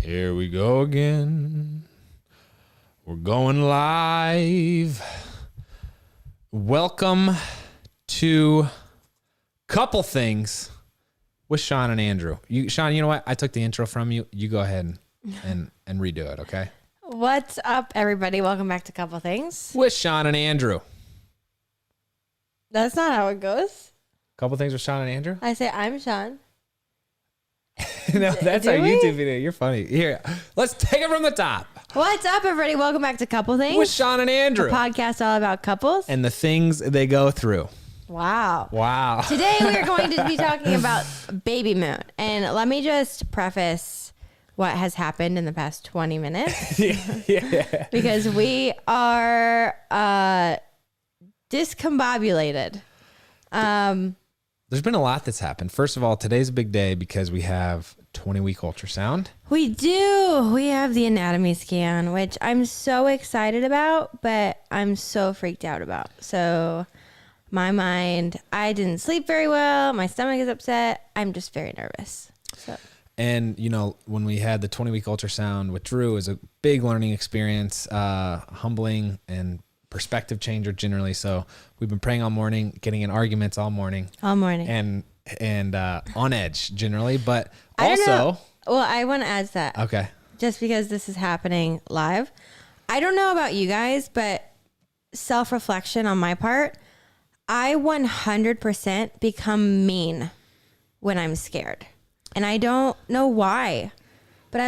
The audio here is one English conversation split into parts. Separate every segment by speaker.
Speaker 1: Here we go again. We're going live. Welcome to Couple Things with Shawn and Andrew. Shawn, you know what? I took the intro from you. You go ahead and redo it, okay?
Speaker 2: What's up, everybody? Welcome back to Couple Things
Speaker 1: with Shawn and Andrew.
Speaker 2: That's not how it goes.
Speaker 1: Couple Things with Shawn and Andrew?
Speaker 2: I say, I'm Shawn.
Speaker 1: No, that's our YouTube video. You're funny. Here, let's take it from the top.
Speaker 2: What's up, everybody? Welcome back to Couple Things
Speaker 1: with Shawn and Andrew.
Speaker 2: A podcast all about couples.
Speaker 1: And the things they go through.
Speaker 2: Wow. Today we are going to be talking about Babymoon. And let me just preface what has happened in the past 20 minutes.
Speaker 1: Yeah.
Speaker 2: Because we are discombobulated.
Speaker 1: There's been a lot that's happened. First of all, today's a big day because we have 20-week ultrasound.
Speaker 2: We do. We have the anatomy scan, which I'm so excited about, but I'm so freaked out about. So my mind, I didn't sleep very well. My stomach is upset. I'm just very nervous. So.
Speaker 1: And, you know, when we had the 20-week ultrasound with Drew, it was a big learning experience, humbling and perspective changer generally. So we've been praying all morning, getting in arguments all morning. And on edge generally. But also...
Speaker 2: Well, I want to add to that.
Speaker 1: Okay.
Speaker 2: Just because this is happening live. I don't know about you guys, but self-reflection on my part, I 100% become mean when I'm scared. And I don't know why, but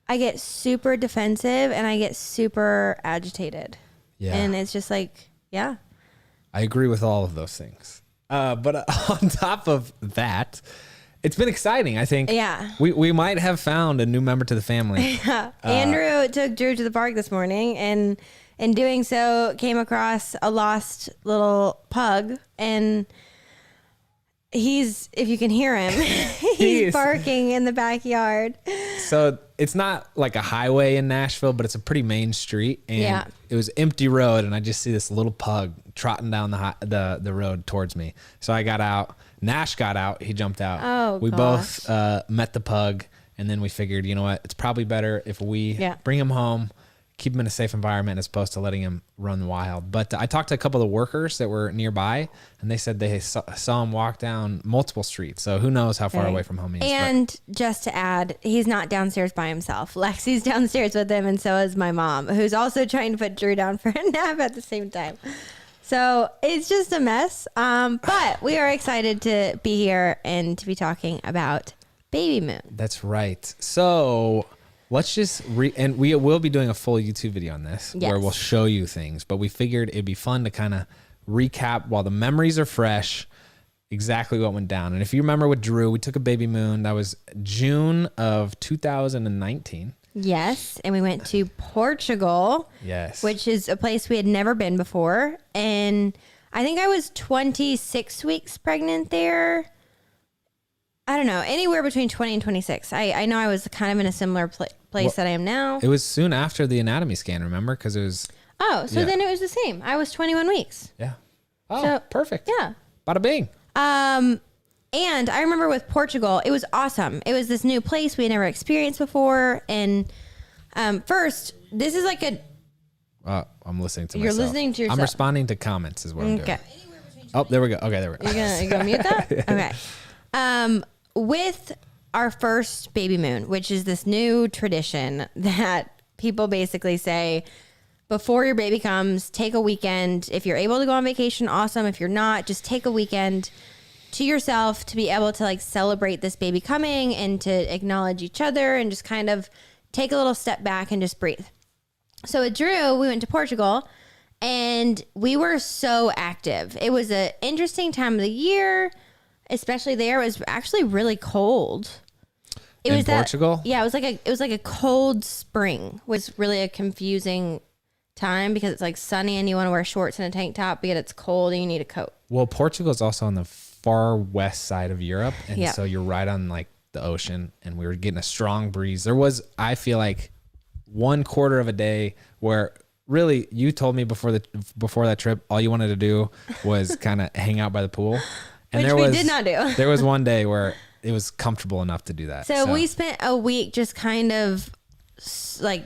Speaker 2: I get super defensive and I get super agitated.
Speaker 1: Yeah.
Speaker 2: And it's just like, yeah.
Speaker 1: I agree with all of those things. But on top of that, it's been exciting. I think we might have found a new member to the family.
Speaker 2: Yeah. Andrew took Drew to the park this morning and in doing so came across a lost little pug, and if you can hear him, he's barking in the backyard.
Speaker 1: So it's not like a highway in Nashville, but it's a pretty main street, and it was empty road, and I just see this little pug trotting down the road towards me. So I got out. Nash got out. He jumped out.
Speaker 2: Oh,
Speaker 1: we both met the pug, and then we figured, you know what? It's probably better if we bring him home, keep him in a safe environment as opposed to letting him run wild. But I talked to a couple of the workers that were nearby, and they said they saw him walk down multiple streets. So who knows how far away from home he is.
Speaker 2: And just to add, he's not downstairs by himself. Lexi's downstairs with him, and so is my mom, who's also trying to put Drew down for a nap at the same time. So it's just a mess. But we are excited to be here and to be talking about Babymoon.
Speaker 1: That's right. So let's just and we will be doing a full YouTube video on this where we'll show you things, but we figured it'd be fun to kind of recap while the memories are fresh exactly what went down. And if you remember with Drew, we took a Babymoon. That was June of 2019.
Speaker 2: Yes, and we went to Portugal.
Speaker 1: Yes.
Speaker 2: Which is a place we had never been before. And I think I was 26 weeks pregnant there. I don't know, anywhere between 20 and 26. I know I was kind of in a similar place that I am now.
Speaker 1: It was soon after the anatomy scan, remember? Because it was...
Speaker 2: Oh, so then it was the same. I was 21 weeks.
Speaker 1: Yeah. Oh, perfect.
Speaker 2: Yeah.
Speaker 1: Bada bing.
Speaker 2: And I remember with Portugal, it was awesome. It was this new place we had never experienced before. And first, this is like a...
Speaker 1: I'm listening to
Speaker 2: You're
Speaker 1: myself.
Speaker 2: Listening to yourself.
Speaker 1: I'm responding to comments is what I'm doing. Oh, there we go. Okay, there we go.
Speaker 2: You gonna mute that? Okay. With our first Babymoon, which is this new tradition that people basically say, before your baby comes, take a weekend. If you're able to go on vacation, awesome. If you're not, just take a weekend to yourself to be able to like celebrate this baby coming and to acknowledge each other and just kind of take a little step back and just breathe. So with Drew, we went to Portugal and we were so active. It was an interesting time of the year. Especially there, it was actually really cold.
Speaker 1: In Portugal?
Speaker 2: Yeah, it was like a cold spring. It was really a confusing time because it's like sunny and you want to wear shorts and a tank top, but yet it's cold and you need a coat.
Speaker 1: Well, Portugal is also on the far west side of Europe, and so you're right on like the ocean, and we were getting a strong breeze. There was, I feel like, 1/4 of a day where really you told me before that trip, all you wanted to do was kind of hang out by the pool. And
Speaker 2: Which we did not do.
Speaker 1: There was one day where it was comfortable enough to do that.
Speaker 2: So we spent a week just kind of like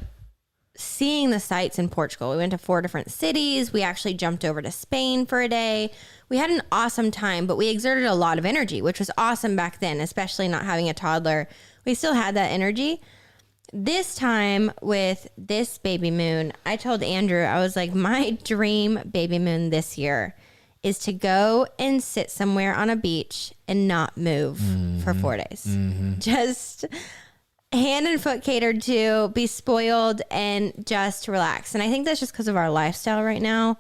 Speaker 2: seeing the sights in Portugal. We went to 4 different cities. We actually jumped over to Spain for a day. We had an awesome time, but we exerted a lot of energy, which was awesome back then, especially not having a toddler. We still had that energy. This time with this baby moon, I told Andrew, I was like, my dream baby moon this year is to go and sit somewhere on a beach and not move for 4 days. Just hand and foot catered to, be spoiled, and just relax. And I think that's just because of our lifestyle right now.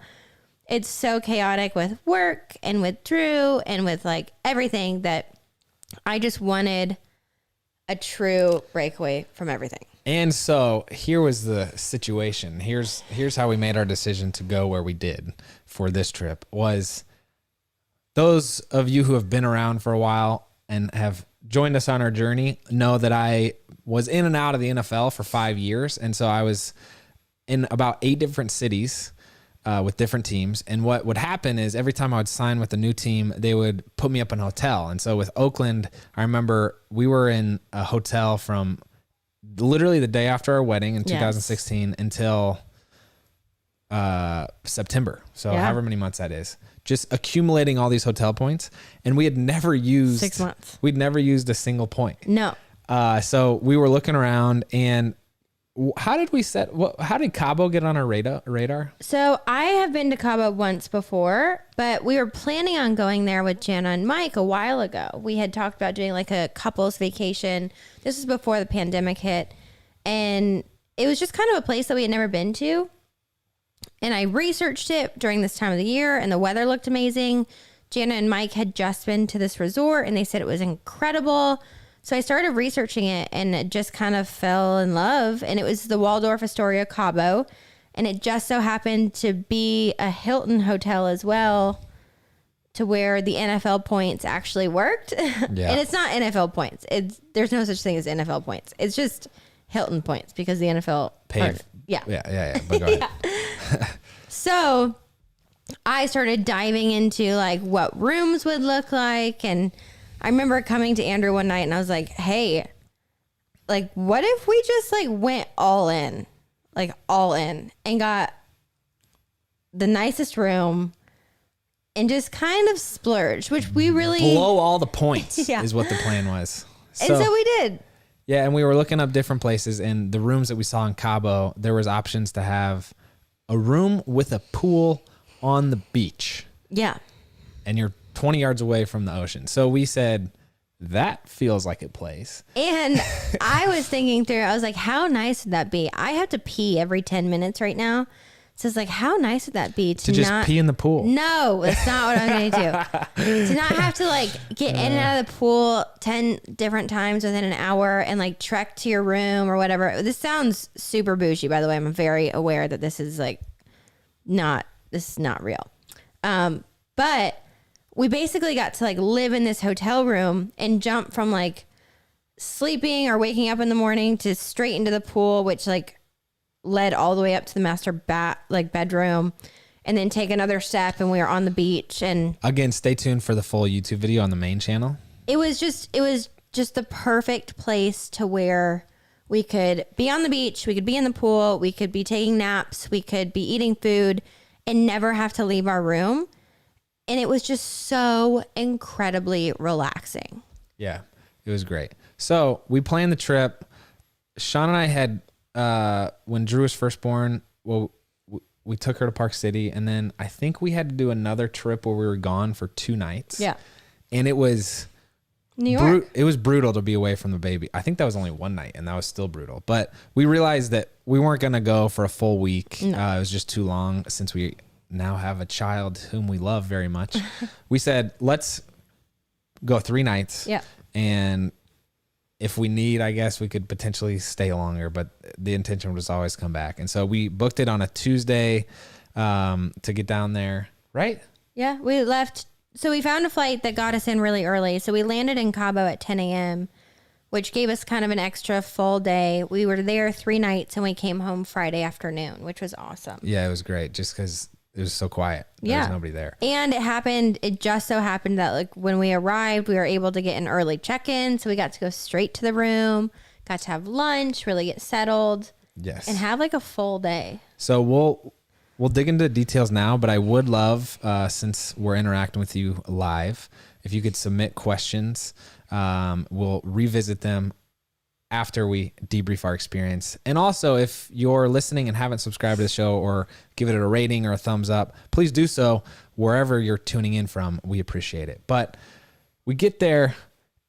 Speaker 2: It's so chaotic with work and with Drew and with like everything that I just wanted a true breakaway from everything.
Speaker 1: And so here was the situation. Here's how we made our decision to go where we did for this trip. Was those of you who have been around for a while and have joined us on our journey know that I was in and out of the NFL for 5 years. And so I was in about 8 different cities with different teams. And what would happen is every time I would sign with a new team, they would put me up in a hotel. And so with Oakland, I remember we were in a hotel from literally the day after our wedding in 2016 until September. So however many months that is, just accumulating all these hotel points. And we had never used
Speaker 2: 6 months.
Speaker 1: We'd never used a single point.
Speaker 2: No.
Speaker 1: So we were looking around, and how did Cabo get on our radar?
Speaker 2: So I have been to Cabo once before, but we were planning on going there with Jana and Mike a while ago. We had talked about doing like a couples vacation. This was before the pandemic hit. And it was just kind of a place that we had never been to. And I researched it during this time of the year, and the weather looked amazing. Jana and Mike had just been to this resort, and they said it was incredible. So I started researching it, and it just kind of fell in love. And it was the Waldorf Astoria Cabo. And it just so happened to be a Hilton hotel as well, to where the NFL points actually worked. Yeah. And it's not NFL points. There's no such thing as NFL points. It's just Hilton points because the NFL
Speaker 1: paid.
Speaker 2: Yeah.
Speaker 1: But go ahead.
Speaker 2: So I started diving into like what rooms would look like. And I remember coming to Andrew one night and I was like, hey, like, what if we just like went all in and got the nicest room and just kind of splurged, which we really
Speaker 1: blow all the points is what the plan was.
Speaker 2: And so we did.
Speaker 1: Yeah. And we were looking up different places, and the rooms that we saw in Cabo, there was options to have a room with a pool on the beach.
Speaker 2: Yeah.
Speaker 1: And you're 20 yards away from the ocean. So we said, that feels like a place.
Speaker 2: And I was thinking through, I was like, how nice would that be? I have to pee every 10 minutes right now. So it's like, how nice would that be to
Speaker 1: just
Speaker 2: not
Speaker 1: pee in the pool?
Speaker 2: No, that's not what I'm going to do. To not have to like get in and out of the pool 10 different times within an hour and like trek to your room or whatever. This sounds super bougie, by the way. I'm very aware that this is like not real. But we basically got to like live in this hotel room and jump from like sleeping or waking up in the morning to straight into the pool, which like led all the way up to the master bedroom, and then take another step and we were on the beach. And
Speaker 1: again, stay tuned for the full YouTube video on the main channel.
Speaker 2: It was just the perfect place to where we could be on the beach, we could be in the pool, we could be taking naps, we could be eating food and never have to leave our room. And it was just so incredibly relaxing.
Speaker 1: Yeah, it was great. So we planned the trip. Shawn and I had, when Drew was first born, well, we took her to Park City, and then I think we had to do another trip where we were gone for 2 nights.
Speaker 2: Yeah.
Speaker 1: And it was
Speaker 2: New York.
Speaker 1: It was brutal to be away from the baby. I think that was only 1 night, and that was still brutal. But we realized that we weren't going to go for a full week. No. It was just too long since we now have a child whom we love very much. We said, let's go 3 nights.
Speaker 2: Yeah.
Speaker 1: And if we need, I guess we could potentially stay longer, but the intention was always come back. And so we booked it on a Tuesday to get down there, right?
Speaker 2: Yeah, we left. So we found a flight that got us in really early. So we landed in Cabo at 10 a.m., which gave us kind of an extra full day. We were there 3 nights and we came home Friday afternoon, which was awesome.
Speaker 1: Yeah, it was great. Just because it was so quiet. There was nobody there.
Speaker 2: And it just so happened that like when we arrived, we were able to get an early check-in. So we got to go straight to the room, got to have lunch, really get settled.
Speaker 1: Yes.
Speaker 2: And have like a full day.
Speaker 1: So we'll dig into details now, but I would love, since we're interacting with you live, if you could submit questions, we'll revisit them after we debrief our experience. And also, if you're listening and haven't subscribed to the show or give it a rating or a thumbs up, please do so wherever you're tuning in from. We appreciate it. But we get there,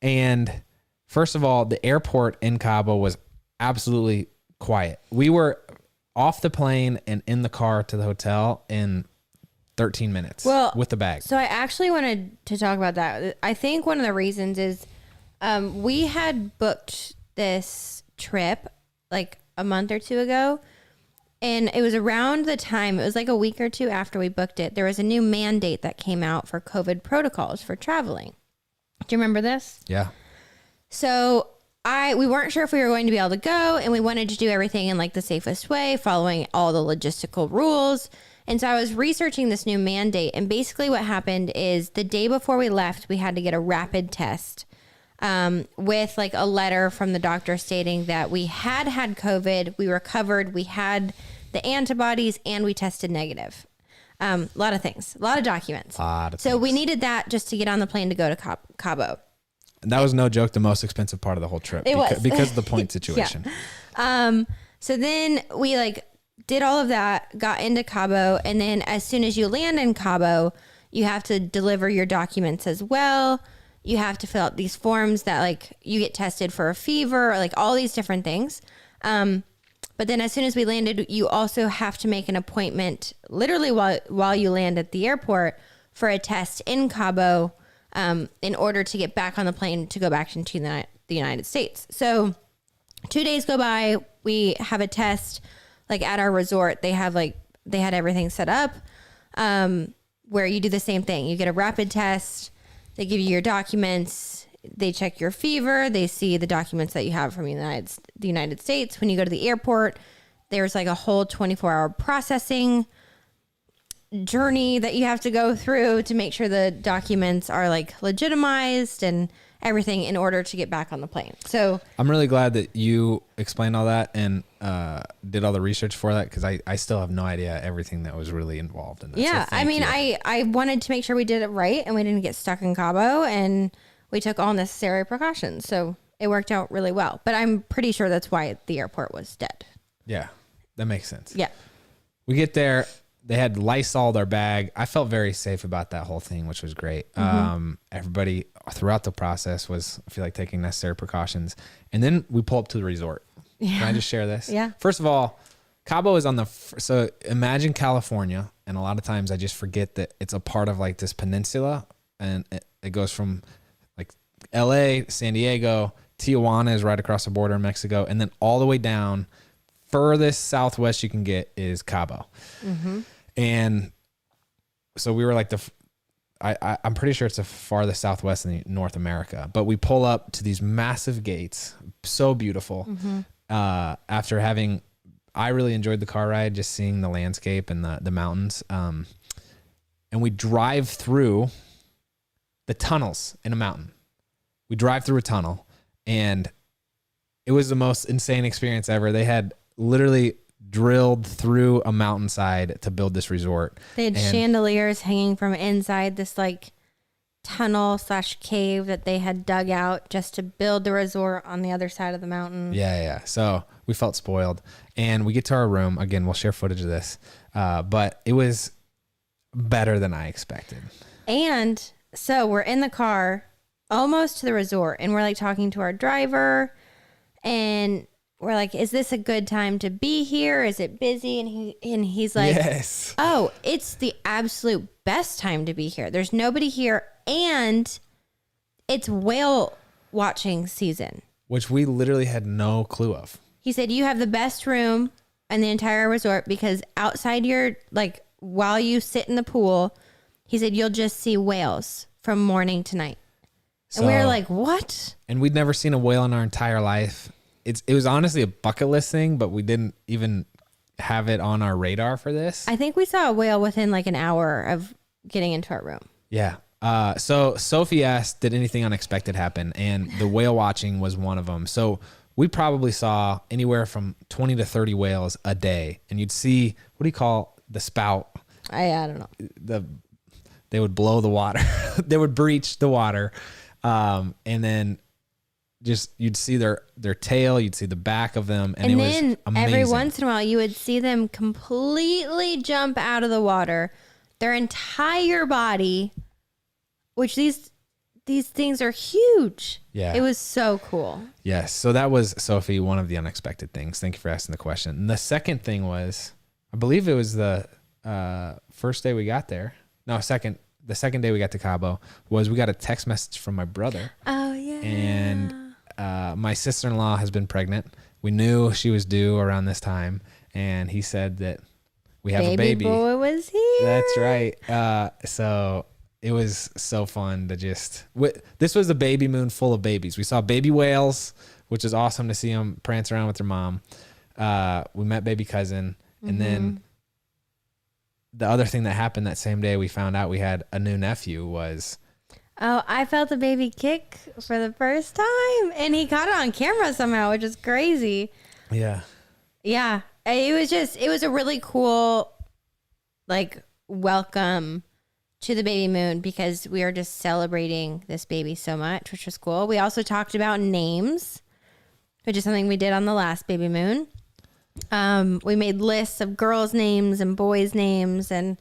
Speaker 1: and first of all, the airport in Cabo was absolutely quiet. We were off the plane and in the car to the hotel in 13 minutes with the bag.
Speaker 2: So I actually wanted to talk about that. I think one of the reasons is we had booked this trip like a month or two ago, and it was around the time, it was like a week or two after we booked it, there was a new mandate that came out for COVID protocols for traveling. Do you remember this?
Speaker 1: Yeah.
Speaker 2: So we weren't sure if we were going to be able to go, and we wanted to do everything in like the safest way, following all the logistical rules. And so I was researching this new mandate, and basically what happened is the day before we left, we had to get a rapid test with like a letter from the doctor stating that we had COVID, we recovered, we had the antibodies, and we tested negative. A lot of things, a lot of documents. So we needed that just to get on the plane to go to Cabo.
Speaker 1: And that was no joke, the most expensive part of the whole trip because of the point situation.
Speaker 2: So then we like did all of that, got into Cabo, and then as soon as you land in Cabo, you have to deliver your documents as well. You have to fill out these forms that like you get tested for a fever, or like all these different things. But then as soon as we landed, you also have to make an appointment literally while you land at the airport for a test in Cabo in order to get back on the plane to go back into the United States. So 2 days go by, we have a test like at our resort. They had everything set up where you do the same thing. You get a rapid test. They give you your documents. They check your fever. They see the documents that you have from the United States. When you go to the airport, there's like a whole 24-hour processing journey that you have to go through to make sure the documents are like legitimized and everything in order to get back on the plane. So
Speaker 1: I'm really glad that you explained all that and did all the research for that, because I still have no idea everything that was really involved in that.
Speaker 2: Yeah,
Speaker 1: so
Speaker 2: I mean, I wanted to make sure we did it right and we didn't get stuck in Cabo, and we took all necessary precautions. So it worked out really well. But I'm pretty sure that's why the airport was dead.
Speaker 1: Yeah, that makes sense.
Speaker 2: Yeah.
Speaker 1: We get there. They had Lysol'd our bag. I felt very safe about that whole thing, which was great. Mm-hmm. Everybody throughout the process was, I feel like, taking necessary precautions. And then we pull up to the resort. Yeah. Can I just share this?
Speaker 2: Yeah.
Speaker 1: First of all, Cabo is so imagine California. And a lot of times I just forget that it's a part of like this peninsula. And it goes from like LA, San Diego, Tijuana is right across the border in Mexico. And then all the way down, furthest southwest you can get is Cabo. Mm-hmm. And so we were like I'm pretty sure it's the farthest southwest in North America, but we pull up to these massive gates, so beautiful. Mm-hmm. I really enjoyed the car ride, just seeing the landscape and the mountains. And we drive through the tunnels in a mountain. We drive through a tunnel, and it was the most insane experience ever. They had literally drilled through a mountainside to build this resort.
Speaker 2: They had chandeliers hanging from inside this like tunnel / cave that they had dug out just to build the resort on the other side of the mountain.
Speaker 1: Yeah. So we felt spoiled, and we get to our room. Again, we'll share footage of this, but it was better than I expected.
Speaker 2: And so we're in the car almost to the resort, and we're like talking to our driver, and we're like, is this a good time to be here? Is it busy? And he's like,
Speaker 1: yes.
Speaker 2: Oh, it's the absolute best time to be here. There's nobody here, and it's whale watching season.
Speaker 1: Which we literally had no clue of.
Speaker 2: He said, you have the best room in the entire resort, because outside while you sit in the pool, he said, you'll just see whales from morning to night. And we were like, what?
Speaker 1: And we'd never seen a whale in our entire life. It was honestly a bucket list thing, but we didn't even have it on our radar for this.
Speaker 2: I think we saw a whale within like an hour of getting into our room.
Speaker 1: Yeah. So Sophie asked, did anything unexpected happen? And the whale watching was one of them. So we probably saw anywhere from 20 to 30 whales a day. And you'd see, what do you call the spout?
Speaker 2: I don't know.
Speaker 1: They would blow the water. They would breach the water. And then just, you'd see their tail, you'd see the back of them. And it
Speaker 2: then
Speaker 1: was amazing.
Speaker 2: every once in a while you would see them completely jump out of the water, their entire body, which these things are huge.
Speaker 1: Yeah.
Speaker 2: It was so cool.
Speaker 1: Yes. So that was, Sophie, one of the unexpected things. Thank you for asking the question. And the second thing was, I believe it was the first day we got there. No, the second day we got to Cabo was we got a text message from my brother.
Speaker 2: Oh, yeah.
Speaker 1: And my sister-in-law has been pregnant. We knew she was due around this time. And he said that we have a baby.
Speaker 2: Baby boy was here.
Speaker 1: That's right. So it was so fun to just... This was a Babymoon full of babies. We saw baby whales, which is awesome to see them prance around with their mom. We met baby cousin. And then the other thing that happened that same day we found out we had a new nephew was...
Speaker 2: Oh, I felt the baby kick for the first time. And he caught it on camera somehow, which is crazy.
Speaker 1: Yeah.
Speaker 2: Yeah. It was a really cool, like, welcome to the Babymoon because we are just celebrating this baby so much, which was cool. We also talked about names, which is something we did on the last Babymoon. We made lists of girls' names and boys' names, and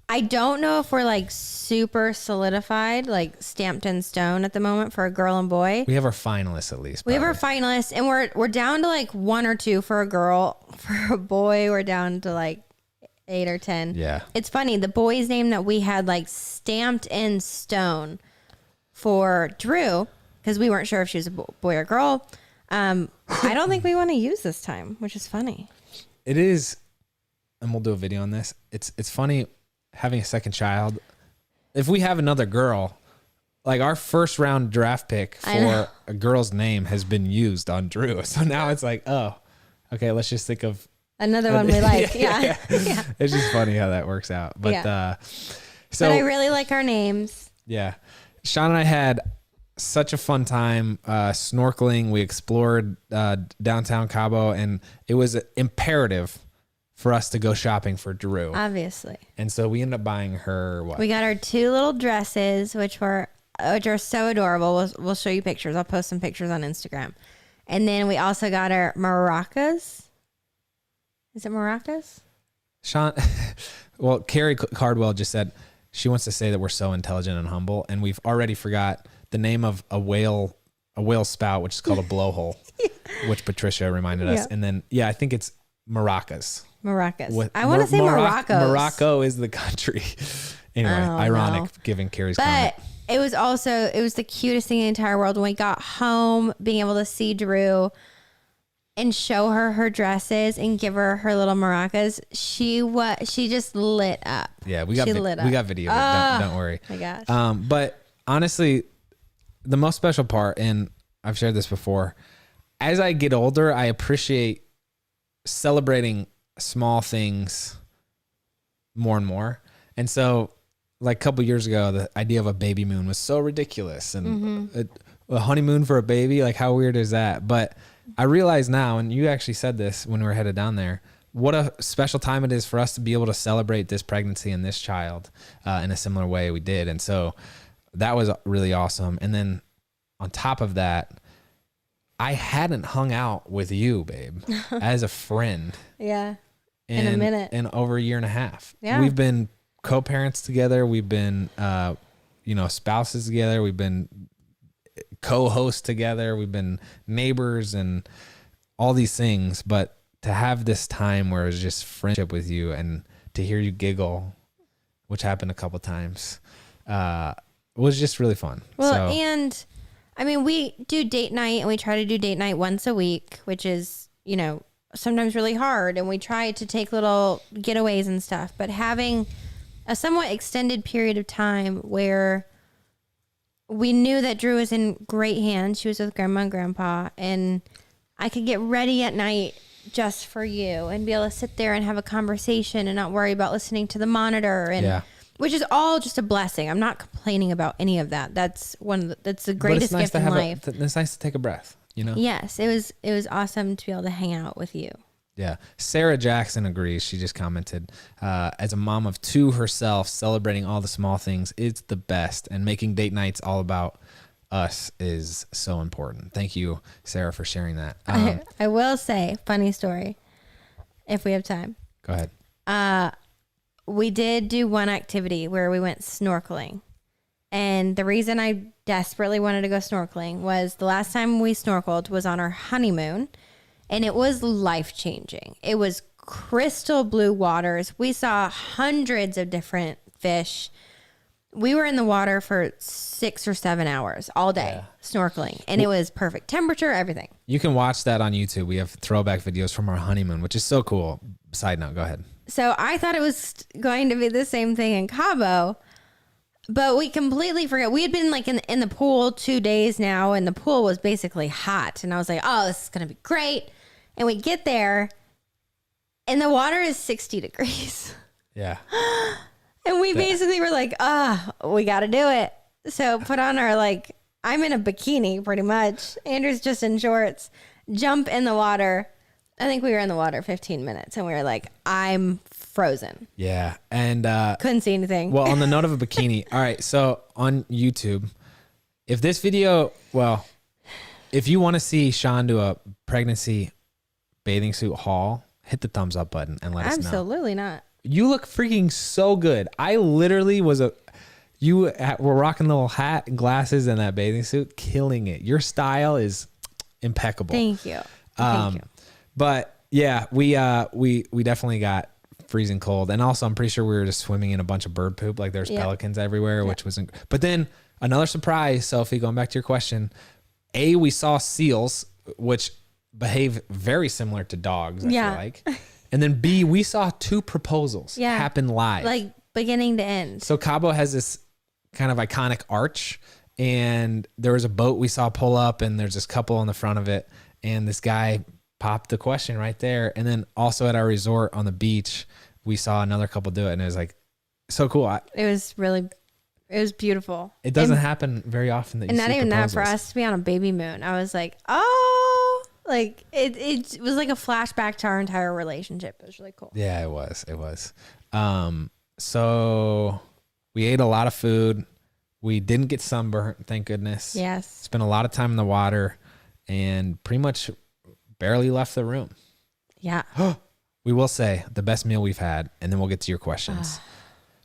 Speaker 2: I don't know if we're like super solidified, like stamped in stone at the moment for a girl and boy.
Speaker 1: We have our finalists at least.
Speaker 2: We have our finalists, and we're down to like 1 or 2 for a girl. For a boy, we're down to like 8 or 10.
Speaker 1: Yeah.
Speaker 2: It's funny. The boy's name that we had like stamped in stone for Drew, because we weren't sure if she was a boy or girl. I don't think we want to use this time, which is funny.
Speaker 1: It is, and we'll do a video on this. It's funny having a second child. If we have another girl, like our first round draft pick for a girl's name has been used on Drew. So now it's like, oh, okay, let's just think of
Speaker 2: another one we like. Yeah.
Speaker 1: It's just funny how that works out. But
Speaker 2: but I really like our names.
Speaker 1: Yeah. Shawn and I had such a fun time snorkeling. We explored downtown Cabo, and it was imperative for us to go shopping for Drew.
Speaker 2: Obviously.
Speaker 1: And so we ended up buying her what?
Speaker 2: We got her 2 little dresses, which are so adorable. We'll show you pictures. I'll post some pictures on Instagram. And then we also got her maracas. Is it maracas?
Speaker 1: Shawn, well, Carrie Cardwell just said she wants to say that we're so intelligent and humble, and we've already forgot the name of a whale spout, which is called a blowhole, which Patricia reminded us. And then, I think it's maracas.
Speaker 2: Maracas. I want to say Morocco.
Speaker 1: Morocco is the country. Anyway, ironic given Carrie's comment.
Speaker 2: It was the cutest thing in the entire world when we got home, being able to see Drew and show her dresses and give her little maracas. She just lit up.
Speaker 1: Yeah, we got video. Don't worry.
Speaker 2: My gosh.
Speaker 1: But honestly, the most special part, and I've shared this before, as I get older, I appreciate celebrating small things more and more. And so, like a couple years ago, the idea of a Babymoon was so ridiculous, and a honeymoon for a baby, like how weird is that? But I realize now, and you actually said this when we were headed down there, what a special time it is for us to be able to celebrate this pregnancy and this child in a similar way we did. And so that was really awesome. And then on top of that, I hadn't hung out with you, babe, as a friend.
Speaker 2: Yeah. In a minute.
Speaker 1: In over a year and a half.
Speaker 2: Yeah.
Speaker 1: We've been co-parents together. We've been, spouses together. We've been co-hosts together. We've been neighbors and all these things. But to have this time where it was just friendship with you and to hear you giggle, which happened a couple times, was just really fun.
Speaker 2: Well, and I mean, we do date night, and we try to do date night once a week, which is, sometimes really hard. And we try to take little getaways and stuff, but having a somewhat extended period of time where we knew that Drew was in great hands. She was with grandma and grandpa, and I could get ready at night just for you and be able to sit there and have a conversation and not worry about listening to the monitor and which is all just a blessing. I'm not complaining about any of that. That's that's the greatest gift in life.
Speaker 1: It's nice to take a breath, you know?
Speaker 2: Yes, it was awesome to be able to hang out with you.
Speaker 1: Yeah. Sarah Jackson agrees. She just commented, as a mom of 2 herself, celebrating all the small things is the best, and making date nights all about us is so important. Thank you, Sarah, for sharing that.
Speaker 2: I will say, funny story, if we have time.
Speaker 1: Go ahead.
Speaker 2: We did do one activity where we went snorkeling. And the reason I desperately wanted to go snorkeling was the last time we snorkeled was on our honeymoon. And it was life-changing. It was crystal blue waters. We saw hundreds of different fish. We were in the water for 6 or 7 hours all day snorkeling. And it was perfect temperature, everything.
Speaker 1: You can watch that on YouTube. We have throwback videos from our honeymoon, which is so cool. Side note, go ahead.
Speaker 2: So I thought it was going to be the same thing in Cabo, but we completely forgot. We had been like in the pool 2 days now, and the pool was basically hot. And I was like, oh, this is going to be great. And we get there, and the water is 60 degrees.
Speaker 1: Yeah.
Speaker 2: And we basically were like, we got to do it. So put on our, like, I'm in a bikini pretty much. Andrew's just in shorts. Jump in the water. I think we were in the water 15 minutes, and we were like, I'm frozen.
Speaker 1: Yeah. And
Speaker 2: couldn't see anything.
Speaker 1: Well, on the note of a bikini, all right, so on YouTube, if this video, well, if you want to see Shawn do a pregnancy bathing suit haul, hit the thumbs up button and let us know.
Speaker 2: Absolutely not.
Speaker 1: You look freaking so good. I literally were rocking the little hat and glasses and that bathing suit, killing it. Your style is impeccable.
Speaker 2: Thank you. Thank you.
Speaker 1: But yeah, we definitely got freezing cold. And also I'm pretty sure we were just swimming in a bunch of bird poop. Like there's pelicans everywhere, which wasn't, but then another surprise, Sophie, going back to your question, we saw seals, which behave very similar to dogs, I feel like. And then B, we saw 2 proposals happen live.
Speaker 2: Like beginning to end.
Speaker 1: So Cabo has this kind of iconic arch, and there was a boat we saw pull up, and there's this couple on the front of it, and this guy popped the question right there. And then also at our resort on the beach, we saw another couple do it, and it was like so cool.
Speaker 2: It was beautiful.
Speaker 1: It doesn't happen very often that you see
Speaker 2: not even
Speaker 1: proposals.
Speaker 2: that for us to be on a Babymoon. I was like, oh, like it was like a flashback to our entire relationship. It was really cool.
Speaker 1: Yeah, it was. So we ate a lot of food. We didn't get sunburnt, thank goodness.
Speaker 2: Yes.
Speaker 1: Spent a lot of time in the water and pretty much barely left the room.
Speaker 2: Yeah.
Speaker 1: We will say the best meal we've had, and then we'll get to your questions.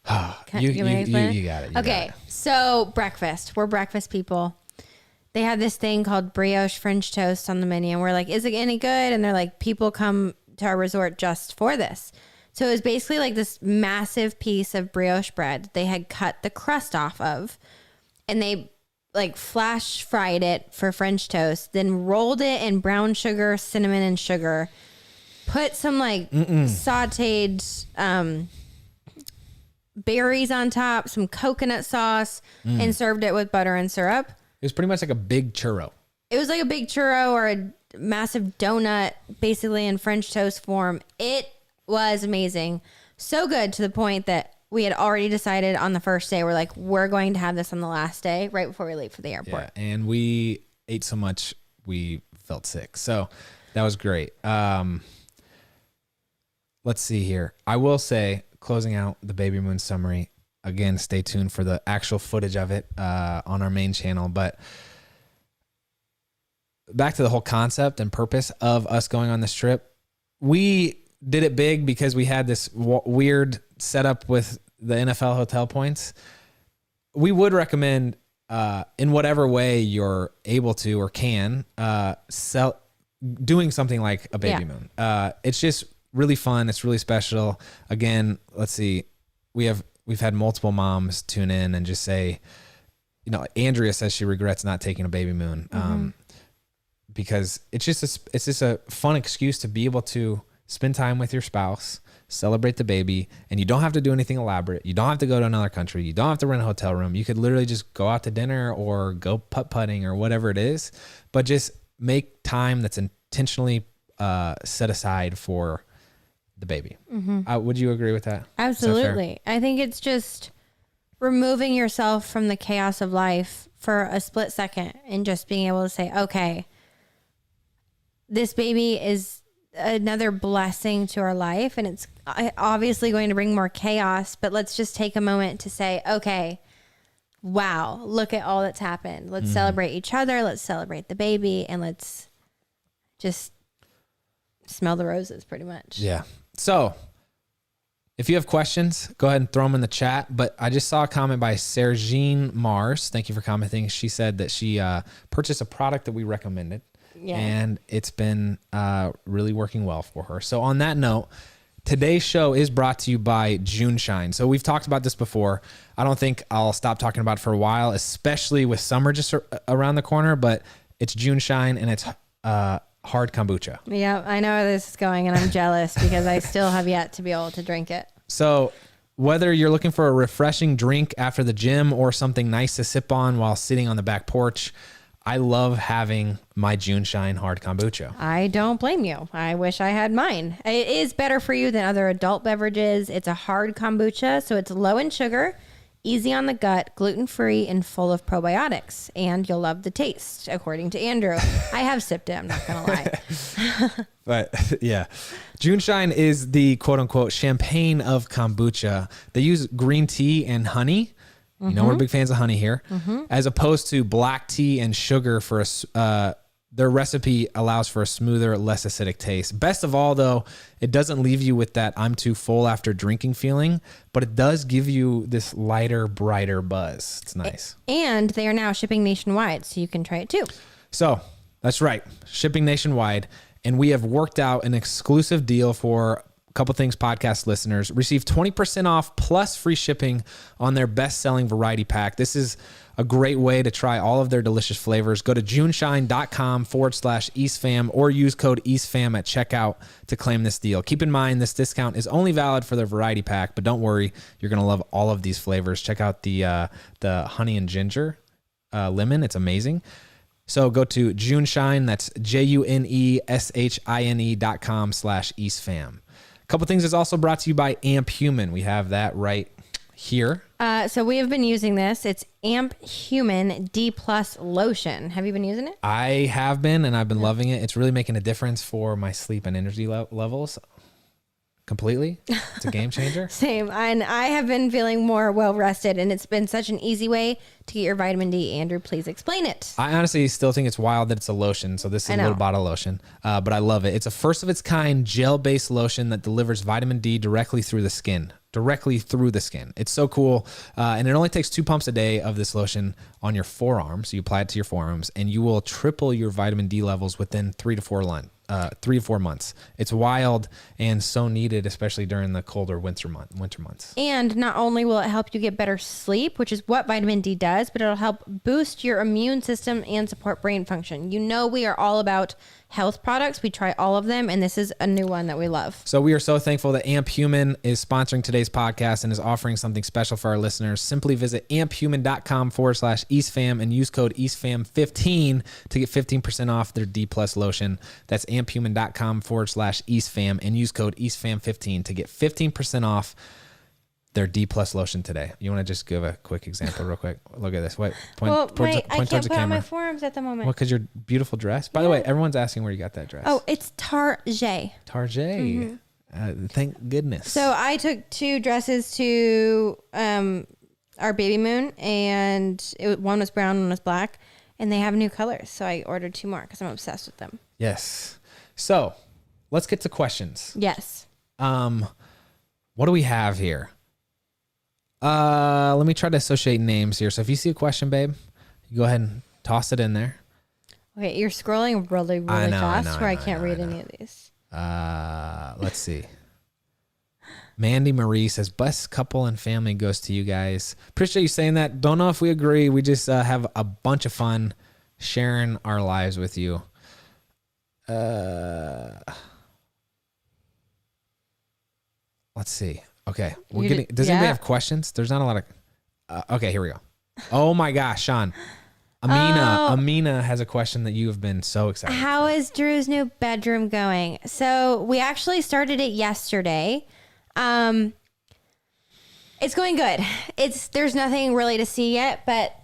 Speaker 1: You got it.
Speaker 2: Okay, so breakfast. We're breakfast people. They had this thing called brioche French toast on the menu, and we're like, is it any good? And they're like, people come to our resort just for this. So it was basically like this massive piece of brioche bread they had cut the crust off of, and they like flash fried it for French toast, then rolled it in brown sugar, cinnamon, and sugar, put some like sauteed berries on top, some coconut sauce, and served it with butter and syrup.
Speaker 1: It was pretty much like a big churro.
Speaker 2: It was like a big churro or a massive donut, basically in French toast form. It was amazing. So good to the point that we had already decided on the first day, we're like, we're going to have this on the last day, right before we leave for the airport.
Speaker 1: Yeah, and we ate so much, we felt sick. So that was great. Let's see here. I will say, closing out the Babymoon summary, again, stay tuned for the actual footage of it on our main channel. But back to the whole concept and purpose of us going on this trip. We did it big because we had this weird setup with the NFL hotel points. We would recommend, in whatever way you're able to or can, doing something like a Babymoon. It's just really fun. It's really special. Again, let's see. We've had multiple moms tune in and just say, you know, Andrea says she regrets not taking a Babymoon because it's just a fun excuse to be able to spend time with your spouse, celebrate the baby, and you don't have to do anything elaborate. You don't have to go to another country. You don't have to rent a hotel room. You could literally just go out to dinner or go putt-putting or whatever it is, but just make time that's intentionally set aside for the baby. Would you agree with that?
Speaker 2: Absolutely. I think it's just removing yourself from the chaos of life for a split second and just being able to say, okay, this baby is another blessing to our life, and it's obviously going to bring more chaos, but let's just take a moment to say, okay, wow, look at all that's happened. Let's celebrate each other. Let's celebrate the baby, and let's just smell the roses, pretty much.
Speaker 1: Yeah. So if you have questions, go ahead and throw them in the chat. But I just saw a comment by Sergine Mars. Thank you for commenting. She said that she purchased a product that we recommended. Yeah. And it's been really working well for her. So on that note, today's show is brought to you by June Shine. So we've talked about this before. I don't think I'll stop talking about it for a while, especially with summer just around the corner. But it's June Shine, and it's hard kombucha.
Speaker 2: Yeah, I know where this is going, and I'm jealous because I still have yet to be able to drink it.
Speaker 1: So whether you're looking for a refreshing drink after the gym or something nice to sip on while sitting on the back porch, I love having my June Shine hard kombucha.
Speaker 2: I don't blame you. I wish I had mine. It is better for you than other adult beverages. It's a hard kombucha, so it's low in sugar, easy on the gut, gluten-free, and full of probiotics. And you'll love the taste, according to Andrew. I have sipped it, I'm not going to lie.
Speaker 1: But yeah, June Shine is the quote-unquote champagne of kombucha. They use green tea and honey. You know, we're big fans of honey here, as opposed to black tea and sugar. For their recipe allows for a smoother, less acidic taste. Best of all, though, it doesn't leave you with that I'm too full after drinking feeling, but it does give you this lighter, brighter buzz. It's nice.
Speaker 2: And they are now shipping nationwide, so you can try it too.
Speaker 1: So that's right, shipping nationwide. And we have worked out an exclusive deal for Couple Things podcast listeners. Receive 20% off plus free shipping on their best-selling variety pack. This is a great way to try all of their delicious flavors. Go to juneshine.com/EastFam or use code EastFam at checkout to claim this deal. Keep in mind, this discount is only valid for their variety pack, but don't worry, you're going to love all of these flavors. Check out the honey and ginger lemon. It's amazing. So go to JuneShine, that's JUNESHINE.com/EastFam. A couple things is also brought to you by Amp Human. We have that right here.
Speaker 2: So we have been using this. It's Amp Human D+ lotion. Have you been using it?
Speaker 1: I have been, and I've been loving it. It's really making a difference for my sleep and energy levels. Completely. It's a game changer.
Speaker 2: Same. And I have been feeling more well-rested, and it's been such an easy way to get your vitamin D. Andrew, please explain it.
Speaker 1: I honestly still think it's wild that it's a lotion. So this is a little bottle lotion, but I love it. It's a first of its kind gel-based lotion that delivers vitamin D directly through the skin. It's so cool. And it only takes 2 pumps a day of this lotion on your forearms. So you apply it to your forearms, and you will triple your vitamin D levels within 3 to 4 months. It's wild and so needed, especially during the colder winter months.
Speaker 2: And not only will it help you get better sleep, which is what vitamin D does, but it'll help boost your immune system and support brain function. You know, we are all about health products. We try all of them, and this is a new one that we love.
Speaker 1: So we are so thankful that Amp Human is sponsoring today's podcast and is offering something special for our listeners. Simply visit amphuman.com/EastFam and use code EastFam15 to get 15% off their D+ lotion. That's amphuman.com/EastFam and use code EastFam15 to get 15% off their D+ lotion today. You want to just give a quick example real quick? Look at this. Wait,
Speaker 2: I can't put on my forearms at the moment.
Speaker 1: Well, because your beautiful dress. By the way, everyone's asking where you got that dress.
Speaker 2: Oh, it's Target.
Speaker 1: Target. Thank goodness.
Speaker 2: So I took 2 dresses to our Babymoon, and one was brown, one was black, and they have new colors. So I ordered 2 more because I'm obsessed with them.
Speaker 1: Yes. So let's get to questions.
Speaker 2: Yes.
Speaker 1: What do we have here? Let me try to associate names here. So if you see a question, babe, you go ahead and toss it in there.
Speaker 2: Okay, you're scrolling really fast where I can't read any of these.
Speaker 1: Let's see. Mandy Marie says, best couple and family goes to you guys. Appreciate you saying that. Don't know if we agree. We just have a bunch of fun sharing our lives with you. Let's see. Okay. Does anybody have questions? There's not a lot of, okay, here we go. Oh my gosh, Shawn. Amina has a question that you have been so excited.
Speaker 2: How is Drew's new bedroom going? So we actually started it yesterday. It's going good. There's nothing really to see yet, but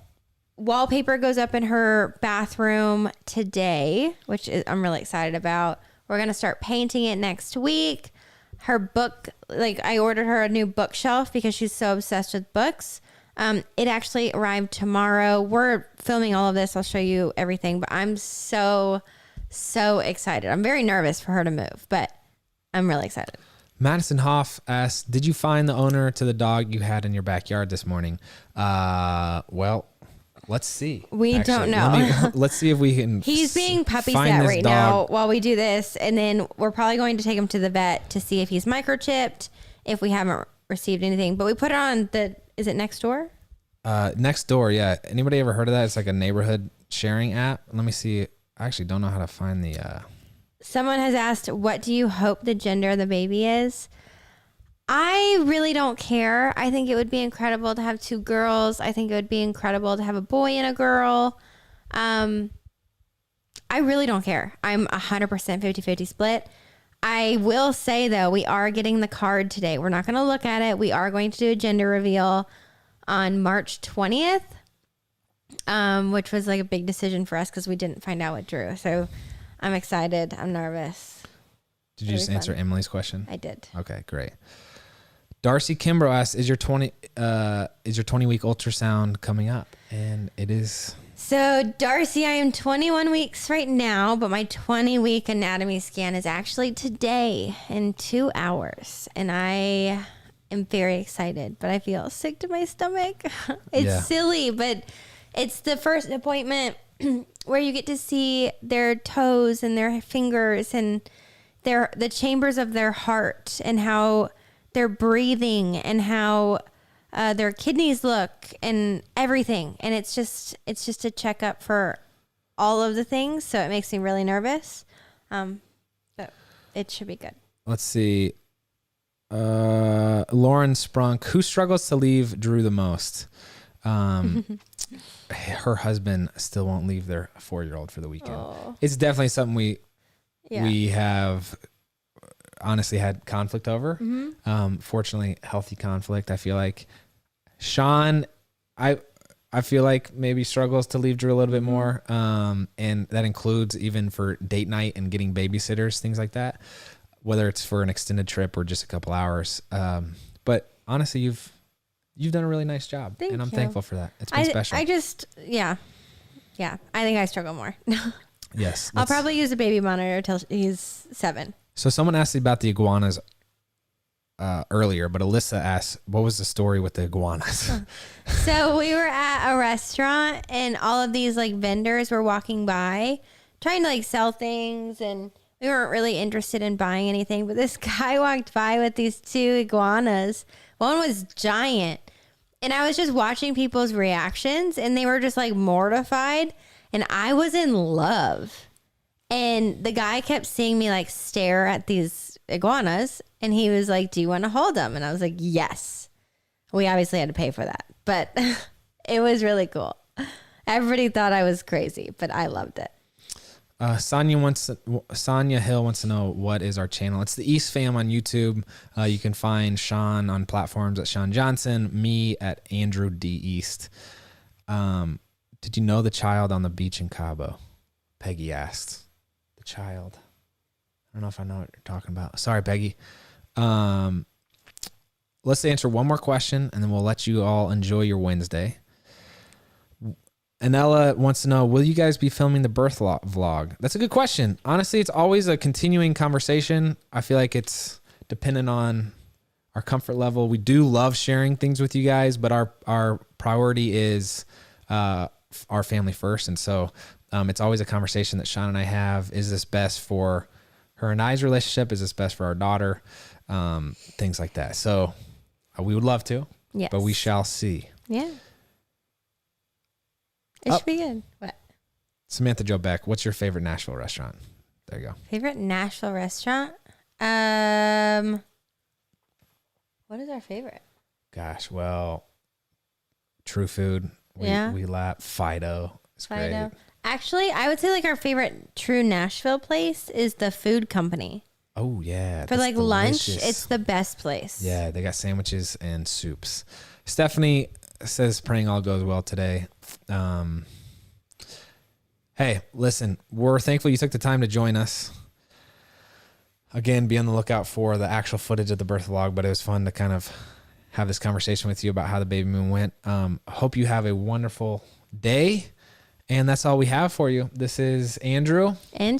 Speaker 2: wallpaper goes up in her bathroom today, which I'm really excited about. We're going to start painting it next week. Her book, I ordered her a new bookshelf because she's so obsessed with books. It actually arrived tomorrow. We're filming all of this. I'll show you everything, but I'm so excited. I'm very nervous for her to move, but I'm really excited.
Speaker 1: Madison Hoff asks, did you find the owner to the dog you had in your backyard this morning? Well, let's see.
Speaker 2: We don't know.
Speaker 1: Let's see if we can.
Speaker 2: He's being puppy sat right now while we do this. And then we're probably going to take him to the vet to see if he's microchipped, if we haven't received anything. But we put it on is it Nextdoor?
Speaker 1: Nextdoor, yeah. Anybody ever heard of that? It's like a neighborhood sharing app. Let me see. I actually don't know how to find the...
Speaker 2: Someone has asked, what do you hope the gender of the baby is? I really don't care. I think it would be incredible to have 2 girls. I think it would be incredible to have a boy and a girl. I really don't care. I'm 100% 50-50 split. I will say, though, we are getting the card today. We're not going to look at it. We are going to do a gender reveal on March 20th, which was a big decision for us because we didn't find out what Drew. So I'm excited. I'm nervous.
Speaker 1: Did you just answer Emily's question?
Speaker 2: I did.
Speaker 1: Okay, great. Darcy Kimbrough asks, is your 20-week ultrasound coming up? And it is.
Speaker 2: So Darcy, I am 21 weeks right now, but my 20-week anatomy scan is actually today in 2 hours. And I am very excited, but I feel sick to my stomach. It's silly, but it's the first appointment where you get to see their toes and their fingers and the chambers of their heart and how they're breathing and how their kidneys look and everything. And it's just a checkup for all of the things. So it makes me really nervous. But it should be good.
Speaker 1: Let's see. Lauren Sprunk, who struggles to leave Drew the most? Her husband still won't leave their 4-year-old for the weekend. Oh. It's definitely something we have honestly had conflict over. Mm-hmm. Fortunately, healthy conflict. I feel like Shawn, I feel like maybe struggles to leave Drew a little bit more. And that includes even for date night and getting babysitters, things like that, whether it's for an extended trip or just a couple hours. But honestly, you've done a really nice job.
Speaker 2: Thank
Speaker 1: and I'm
Speaker 2: you.
Speaker 1: thankful for that. It's been special.
Speaker 2: I just, yeah. I think I struggle more.
Speaker 1: Yes.
Speaker 2: I'll probably use a baby monitor till he's 7.
Speaker 1: So someone asked me about the iguanas earlier, but Alyssa asked, what was the story with the iguanas?
Speaker 2: So we were at a restaurant and all of these vendors were walking by trying to sell things, and we weren't really interested in buying anything, but this guy walked by with these 2 iguanas. One was giant, and I was just watching people's reactions, and they were just mortified, and I was in love. And the guy kept seeing me stare at these iguanas, and he was like, do you want to hold them? And I was like, yes. We obviously had to pay for that, but it was really cool. Everybody thought I was crazy, but I loved it.
Speaker 1: Sonia Hill wants to know, what is our channel? It's the East Fam on YouTube. You can find Shawn on platforms at Shawn Johnson, me at Andrew D. East. Did you know the child on the beach in Cabo? Peggy asked. The child. I don't know if I know what you're talking about. Sorry, Peggy. Let's answer one more question, and then we'll let you all enjoy your Wednesday. Anella wants to know, will you guys be filming the birth vlog? That's a good question. Honestly, it's always a continuing conversation. I feel like it's dependent on our comfort level. We do love sharing things with you guys, but our priority is our family first. And so it's always a conversation that Shawn and I have. Is this best for her and I's relationship? Is this best for our daughter? Things like that. So we would love to, yes, but we shall see.
Speaker 2: Yeah. It should be good. What?
Speaker 1: Samantha Jo Beck, what's your favorite Nashville restaurant? There you go.
Speaker 2: Favorite Nashville restaurant? What is our favorite?
Speaker 1: Gosh, well, True Food. We lap Fido.
Speaker 2: Fido. Actually, I would say like our favorite true Nashville place is the Food Company.
Speaker 1: Oh yeah.
Speaker 2: For like lunch, it's the best place.
Speaker 1: Yeah, they got sandwiches and soups. Stephanie says praying all goes well today. Hey, listen, we're thankful you took the time to join us. Again, be on the lookout for the actual footage of the birth vlog, but it was fun to kind of have this conversation with you about how the baby moon went. Hope you have a wonderful day. And that's all we have for you. This is Andrew.
Speaker 2: And